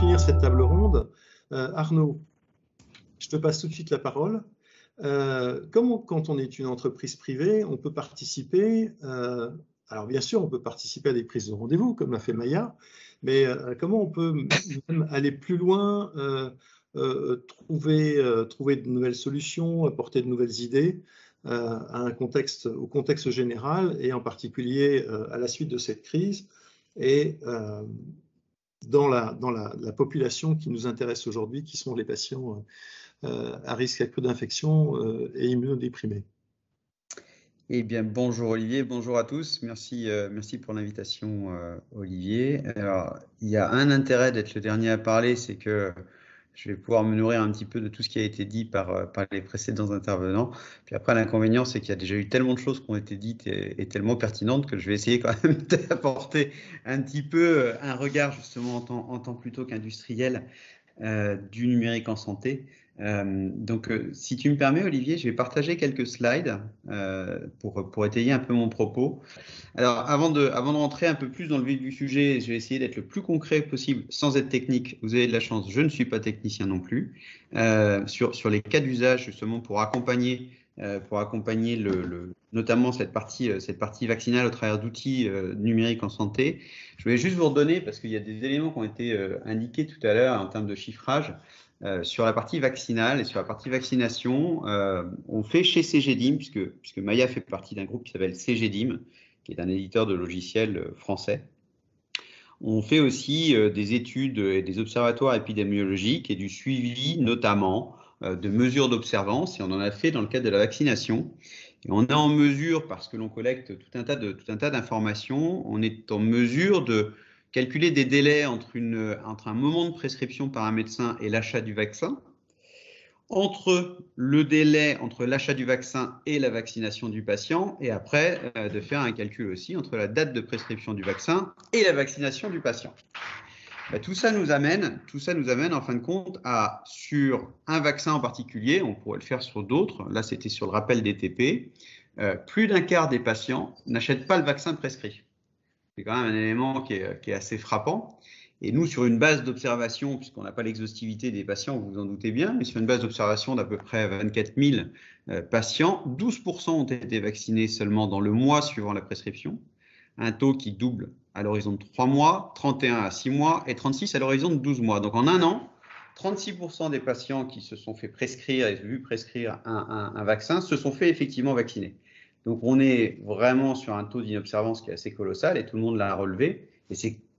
finir cette table ronde, Arnaud, je te passe tout de suite la parole. Quand on est une entreprise privée, on peut participer, alors bien sûr, on peut participer à des prises de rendez-vous, comme l'a fait Maya, mais comment on peut même aller plus loin, trouver de nouvelles solutions, apporter de nouvelles idées au contexte général et en particulier à la suite de cette crise et dans la population qui nous intéresse aujourd'hui, qui sont les patients à risque accru d'infection et immunodéprimés. Eh bien, bonjour Olivier, bonjour à tous. Merci pour l'invitation, Olivier. Alors, il y a un intérêt d'être le dernier à parler, c'est que je vais pouvoir me nourrir un petit peu de tout ce qui a été dit par les précédents intervenants. Puis après, l'inconvénient, c'est qu'il y a déjà eu tellement de choses qui ont été dites et tellement pertinentes que je vais essayer quand même d'apporter un petit peu un regard justement en tant plutôt qu'industriel du numérique en santé. Donc, si tu me permets, Olivier, je vais partager quelques slides pour étayer un peu mon propos. Alors, avant de rentrer un peu plus dans le vif du sujet, je vais essayer d'être le plus concret possible sans être technique. Vous avez de la chance, je ne suis pas technicien non plus. Sur les cas d'usage, justement, pour accompagner notamment cette partie vaccinale au travers d'outils numériques en santé. Je vais juste vous redonner, parce qu'il y a des éléments qui ont été indiqués tout à l'heure en termes de chiffrage. Sur la partie vaccinale et sur la partie vaccination, on fait chez CGDIM, puisque Maya fait partie d'un groupe qui s'appelle CGDIM, qui est un éditeur de logiciels français. On fait aussi des études et des observatoires épidémiologiques et du suivi, notamment, de mesures d'observance, et on en a fait dans le cadre de la vaccination. Et on est en mesure, parce que l'on collecte tout un tas d'informations, on est en mesure de calculer des délais entre un moment de prescription par un médecin et l'achat du vaccin, entre le délai entre l'achat du vaccin et la vaccination du patient, et après de faire un calcul aussi entre la date de prescription du vaccin et la vaccination du patient. Tout ça nous amène en fin de compte sur un vaccin en particulier, on pourrait le faire sur d'autres, là c'était sur le rappel des TP, plus d'un quart des patients n'achètent pas le vaccin prescrit. C'est quand même un élément qui est assez frappant. Et nous, sur une base d'observation, puisqu'on n'a pas l'exhaustivité des patients, vous vous en doutez bien, mais sur une base d'observation d'à peu près 24 000 patients, 12% ont été vaccinés seulement dans le mois suivant la prescription, un taux qui double à l'horizon de 3 mois, 31 à 6 mois et 36 à l'horizon de 12 mois. Donc en un an, 36% des patients qui se sont fait prescrire et vu prescrire un vaccin se sont fait effectivement vacciner. Donc, on est vraiment sur un taux d'inobservance qui est assez colossal et tout le monde l'a relevé. Et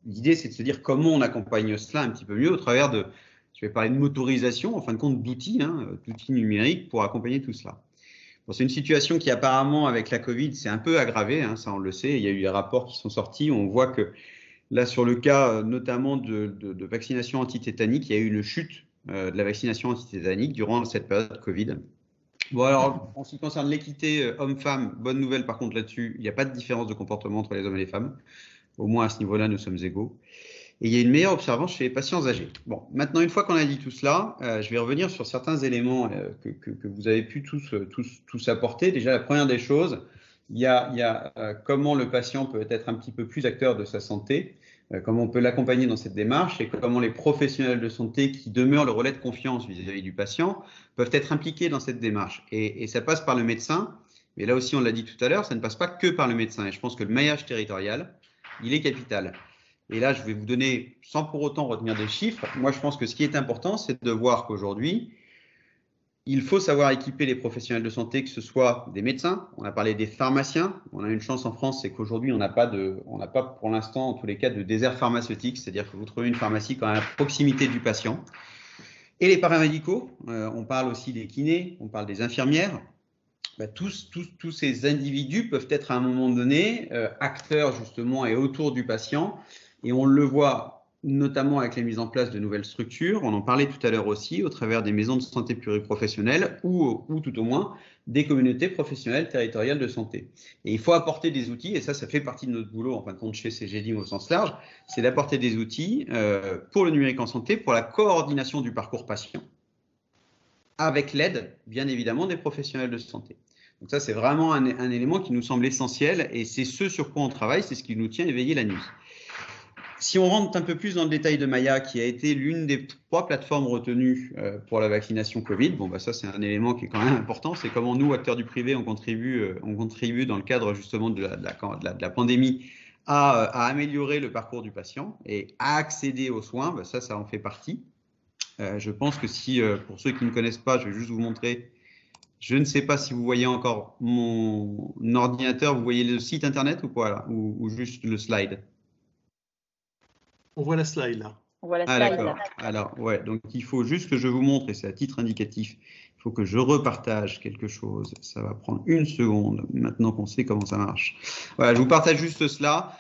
l'idée, c'est de se dire comment on accompagne cela un petit peu mieux au travers je vais parler de motorisation, en fin de compte d'outils, d'outils numériques pour accompagner tout cela. Bon, c'est une situation qui apparemment, avec la Covid, s'est un peu aggravée, ça on le sait. Il y a eu des rapports qui sont sortis. On voit que là, sur le cas notamment de vaccination antitétanique, il y a eu une chute de la vaccination antitétanique durant cette période Covid. Bon, alors, en ce qui concerne l'équité homme-femme, bonne nouvelle par contre là-dessus, il n'y a pas de différence de comportement entre les hommes et les femmes. Au moins à ce niveau-là, nous sommes égaux. Et il y a une meilleure observance chez les patients âgés. Bon, maintenant, une fois qu'on a dit tout cela, je vais revenir sur certains éléments que vous avez pu tous apporter. Déjà, la première des choses, il y a comment le patient peut être un petit peu plus acteur de sa santé, comment on peut l'accompagner dans cette démarche et comment les professionnels de santé qui demeurent le relais de confiance vis-à-vis du patient peuvent être impliqués dans cette démarche. Et ça passe par le médecin, mais là aussi on l'a dit tout à l'heure, ça ne passe pas que par le médecin. Et je pense que le maillage territorial, il est capital. Et là, je vais vous donner, sans pour autant retenir des chiffres, moi je pense que ce qui est important, c'est de voir qu'aujourd'hui, il faut savoir équiper les professionnels de santé, que ce soit des médecins, on a parlé des pharmaciens, on a une chance en France, c'est qu'aujourd'hui on n'a pas pour l'instant en tous les cas de désert pharmaceutique, c'est-à-dire que vous trouvez une pharmacie quand même à proximité du patient. Et les paramédicaux, on parle aussi des kinés, on parle des infirmières, tous ces individus peuvent être à un moment donné acteurs justement et autour du patient, et on le voit notamment avec la mise en place de nouvelles structures, on en parlait tout à l'heure aussi, au travers des maisons de santé pluriprofessionnelles ou tout au moins des communautés professionnelles territoriales de santé. Et il faut apporter des outils, et ça fait partie de notre boulot, en fin de compte, chez CGDIM au sens large, c'est d'apporter des outils pour le numérique en santé, pour la coordination du parcours patient, avec l'aide, bien évidemment, des professionnels de santé. Donc ça, c'est vraiment un élément qui nous semble essentiel, et c'est ce sur quoi on travaille, c'est ce qui nous tient éveillés la nuit. Si on rentre un peu plus dans le détail de Maya, qui a été l'une des 3 plateformes retenues pour la vaccination Covid, bon, bah, ça c'est un élément qui est quand même important, c'est comment nous, acteurs du privé, on contribue dans le cadre justement de la pandémie à améliorer le parcours du patient et à accéder aux soins, bah, ça en fait partie. Je pense que si, pour ceux qui ne connaissent pas, je vais juste vous montrer, je ne sais pas si vous voyez encore mon ordinateur, vous voyez le site internet ou quoi là, ou juste le slide? On voit la slide là. On voit la slide d'accord. là. Alors, ouais, donc il faut juste que je vous montre, et c'est à titre indicatif, il faut que je repartage quelque chose. Ça va prendre une seconde, maintenant qu'on sait comment ça marche. Voilà, je vous partage juste cela.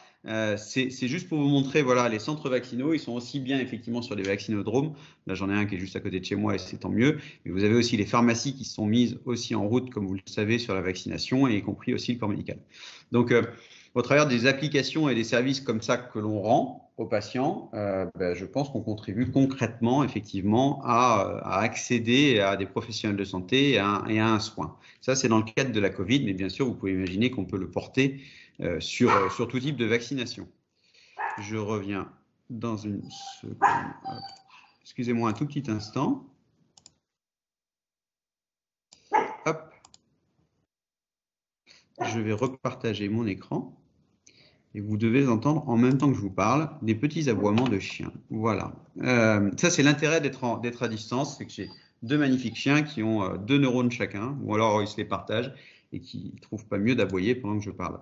C'est juste pour vous montrer, voilà, les centres vaccinaux, ils sont aussi bien effectivement sur les vaccinodromes. Là, j'en ai un qui est juste à côté de chez moi et c'est tant mieux. Mais vous avez aussi les pharmacies qui se sont mises aussi en route, comme vous le savez, sur la vaccination, et y compris aussi le corps médical. Donc, au travers des applications et des services comme ça que l'on rend aux patients, je pense qu'on contribue concrètement, effectivement, à accéder à des professionnels de santé et à un soin. Ça, c'est dans le cadre de la Covid, mais bien sûr, vous pouvez imaginer qu'on peut le porter sur tout type de vaccination. Je reviens dans une seconde. Excusez-moi un tout petit instant. Hop. Je vais repartager mon écran. Et vous devez entendre, en même temps que je vous parle, des petits aboiements de chiens. Voilà. Ça, c'est l'intérêt d'être à distance. C'est que j'ai 2 magnifiques chiens qui ont 2 neurones chacun, ou alors ils se les partagent et qui ne trouvent pas mieux d'aboyer pendant que je parle.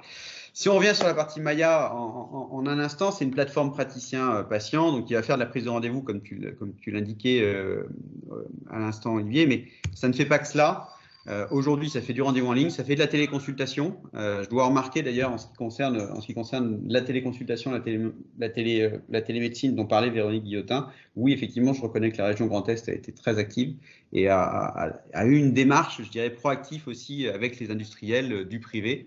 Si on revient sur la partie Maya en un instant, c'est une plateforme praticien-patient, donc qui va faire de la prise de rendez-vous, comme tu l'indiquais à l'instant, Olivier, mais ça ne fait pas que cela. Aujourd'hui, ça fait du rendez-vous en ligne, ça fait de la téléconsultation. Je dois remarquer d'ailleurs en ce qui concerne la téléconsultation, la télémédecine dont parlait Véronique Guillotin, oui, effectivement, je reconnais que la région Grand Est a été très active et a eu une démarche, je dirais, proactive aussi avec les industriels du privé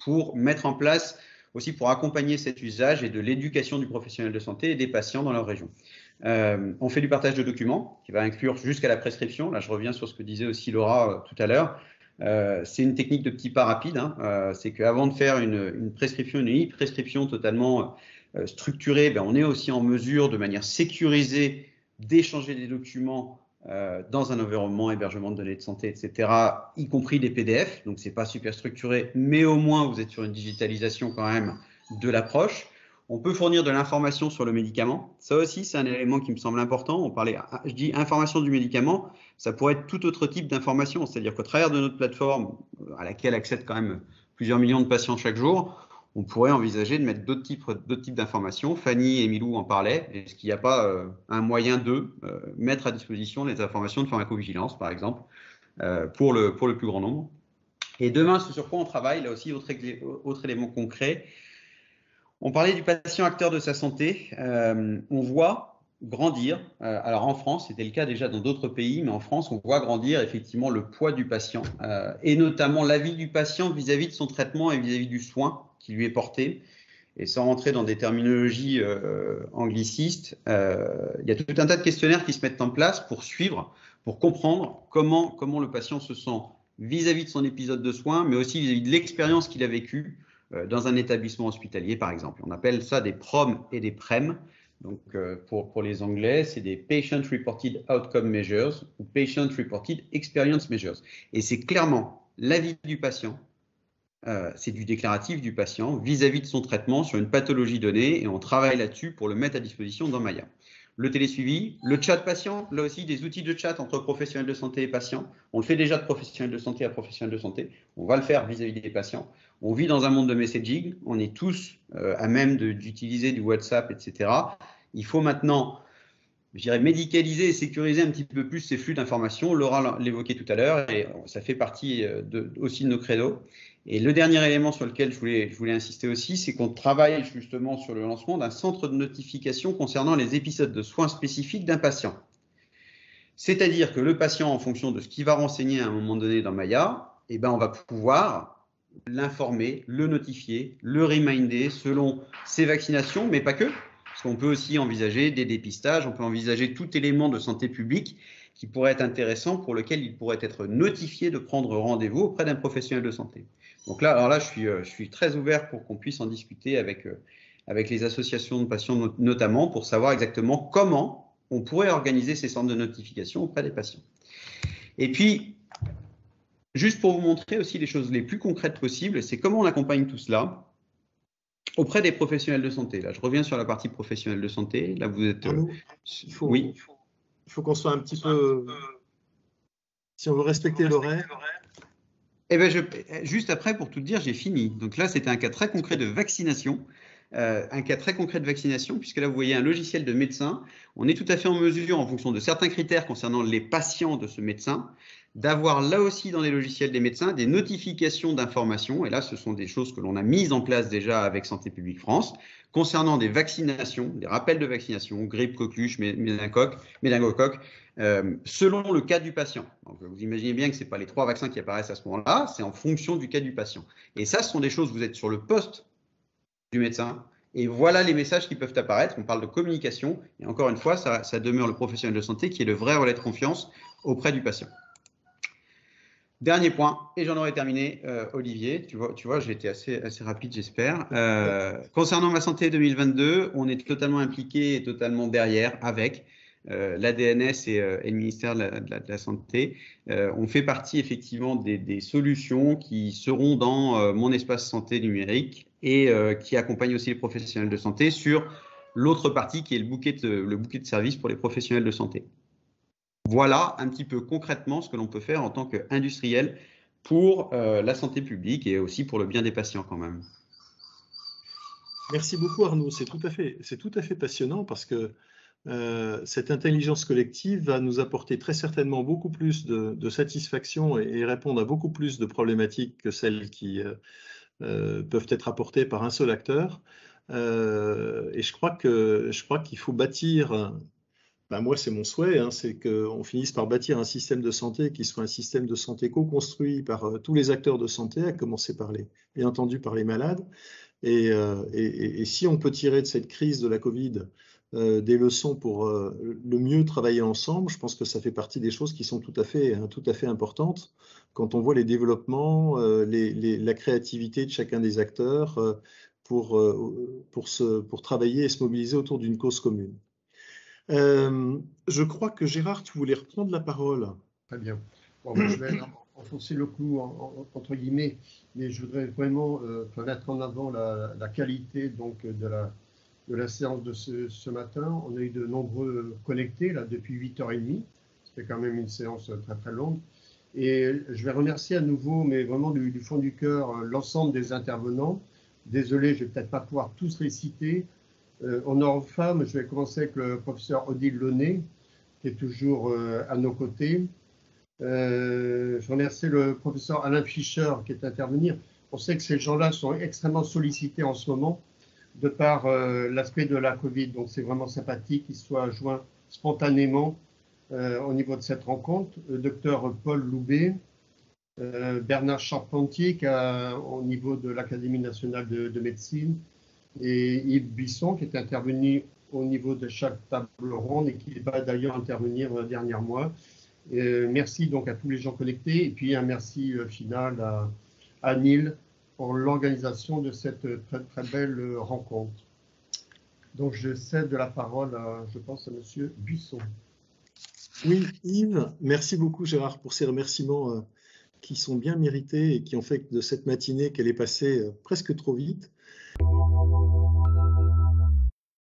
pour mettre en place, aussi pour accompagner cet usage et de l'éducation du professionnel de santé et des patients dans leur région. On fait du partage de documents qui va inclure jusqu'à la prescription. Là, je reviens sur ce que disait aussi Laura tout à l'heure. C'est une technique de petits pas rapides. C'est qu'avant de faire une prescription, une e-prescription totalement structurée, on est aussi en mesure, de manière sécurisée, d'échanger des documents dans un environnement hébergement de données de santé, etc., y compris des PDF. Donc, ce n'est pas super structuré, mais au moins, vous êtes sur une digitalisation quand même de l'approche. On peut fournir de l'information sur le médicament. Ça aussi, c'est un élément qui me semble important. On parlait, je dis information du médicament, ça pourrait être tout autre type d'information. C'est-à-dire qu'au travers de notre plateforme, à laquelle accèdent quand même plusieurs millions de patients chaque jour, on pourrait envisager de mettre d'autres types d'informations. Fanny et Milou en parlaient. Est-ce qu'il n'y a pas un moyen de mettre à disposition les informations de pharmacovigilance, par exemple, pour le plus grand nombre? Et demain, ce sur quoi on travaille, là aussi, autre élément concret. On parlait du patient acteur de sa santé. On voit grandir, alors en France, c'était le cas déjà dans d'autres pays, mais en France, on voit grandir effectivement le poids du patient et notamment l'avis du patient vis-à-vis de son traitement et vis-à-vis du soin qui lui est porté. Et sans rentrer dans des terminologies anglicistes, il y a tout un tas de questionnaires qui se mettent en place pour suivre, pour comprendre comment le patient se sent vis-à-vis de son épisode de soins, mais aussi vis-à-vis de l'expérience qu'il a vécue dans un établissement hospitalier, par exemple. On appelle ça des PROM et des PREM. Donc, pour les Anglais, c'est des Patient Reported Outcome Measures ou Patient Reported Experience Measures. Et c'est clairement l'avis du patient, c'est du déclaratif du patient vis-à-vis de son traitement sur une pathologie donnée, et on travaille là-dessus pour le mettre à disposition dans Maya. Le télésuivi, le chat patient, là aussi des outils de chat entre professionnels de santé et patients. On le fait déjà de professionnels de santé à professionnels de santé. On va le faire vis-à-vis des patients. On vit dans un monde de messaging. On est tous à même d'utiliser du WhatsApp, etc. Il faut maintenant, je dirais, médicaliser et sécuriser un petit peu plus ces flux d'informations. Laura l'évoquait tout à l'heure et ça fait partie aussi de nos credos. Et le dernier élément sur lequel je voulais insister aussi, c'est qu'on travaille justement sur le lancement d'un centre de notification concernant les épisodes de soins spécifiques d'un patient. C'est-à-dire que le patient, en fonction de ce qu'il va renseigner à un moment donné dans Maya, on va pouvoir l'informer, le notifier, le reminder selon ses vaccinations, mais pas que. Parce qu'on peut aussi envisager des dépistages, on peut envisager tout élément de santé publique qui pourrait être intéressant, pour lequel il pourrait être notifié de prendre rendez-vous auprès d'un professionnel de santé. Donc là, je suis très ouvert pour qu'on puisse en discuter avec avec les associations de patients notamment, pour savoir exactement comment on pourrait organiser ces centres de notification auprès des patients. Et puis, juste pour vous montrer aussi les choses les plus concrètes possibles, c'est comment on accompagne tout cela auprès des professionnels de santé. Là, je reviens sur la partie professionnelle de santé. Là, vous êtes... Arnaud, il faut qu'on soit un petit peu... Si on veut respecter l'horaire... Eh bien, juste après, pour tout dire, j'ai fini. Donc là, c'était un cas très concret de vaccination. Puisque là, vous voyez un logiciel de médecin. On est tout à fait en mesure, en fonction de certains critères concernant les patients de ce médecin, d'avoir là aussi dans les logiciels des médecins des notifications d'informations. Et là, ce sont des choses que l'on a mises en place déjà avec Santé publique France, concernant des vaccinations, des rappels de vaccination, grippe, coqueluche, méningocoque, selon le cas du patient. Donc, vous imaginez bien que ce n'est pas les 3 vaccins qui apparaissent à ce moment-là, c'est en fonction du cas du patient. Et ça, ce sont des choses, vous êtes sur le poste du médecin, et voilà les messages qui peuvent apparaître. On parle de communication, et encore une fois, ça demeure le professionnel de santé qui est le vrai relais de confiance auprès du patient. Dernier point, et j'en aurai terminé, Olivier, tu vois, j'ai été assez rapide, j'espère. Concernant Ma Santé 2022, on est totalement impliqué et totalement derrière avec l'ADNS et le ministère de la Santé. On fait partie effectivement des solutions qui seront dans mon espace santé numérique et qui accompagnent aussi les professionnels de santé sur l'autre partie qui est le bouquet de services pour les professionnels de santé. Voilà un petit peu concrètement ce que l'on peut faire en tant qu'industriel pour la santé publique et aussi pour le bien des patients quand même. Merci beaucoup Arnaud, c'est tout à fait passionnant parce que cette intelligence collective va nous apporter très certainement beaucoup plus de satisfaction et répondre à beaucoup plus de problématiques que celles qui peuvent être apportées par un seul acteur. Et je crois qu'il faut bâtir... moi, c'est mon souhait, hein, c'est qu'on finisse par bâtir un système de santé qui soit un système de santé co-construit par tous les acteurs de santé, à commencer bien entendu par les malades. Et si on peut tirer de cette crise de la Covid des leçons pour le mieux travailler ensemble, je pense que ça fait partie des choses qui sont tout à fait importantes quand on voit les développements, la créativité de chacun des acteurs pour travailler et se mobiliser autour d'une cause commune. Je crois que Gérard, tu voulais reprendre la parole. Très bien. Bon, je vais enfoncer le clou entre guillemets, mais je voudrais vraiment mettre en avant la qualité donc, de la séance de ce matin. On a eu de nombreux connectés là, depuis 8h30. C'était quand même une séance très très longue. Et je vais remercier à nouveau, mais vraiment du fond du cœur, l'ensemble des intervenants. Désolé, je ne vais peut-être pas pouvoir tous les citer. Honneur aux femmes, je vais commencer avec le professeur Odile Launay, qui est toujours à nos côtés. Je remercie le professeur Alain Fischer qui est intervenu. On sait que ces gens-là sont extrêmement sollicités en ce moment de par l'aspect de la Covid. Donc c'est vraiment sympathique qu'ils soient joints spontanément au niveau de cette rencontre. Le docteur Paul Loubet, Bernard Charpentier au niveau de l'Académie nationale de médecine, et Yves Bisson qui est intervenu au niveau de chaque table ronde et qui va d'ailleurs intervenir dans les derniers mois. Merci donc à tous les gens connectés et puis un merci final à Neil pour l'organisation de cette très, très belle rencontre. Donc je cède la parole, je pense, à Monsieur Bisson. Oui, Yves, merci beaucoup Gérard pour ces remerciements qui sont bien mérités et qui ont fait de cette matinée qu'elle est passée presque trop vite.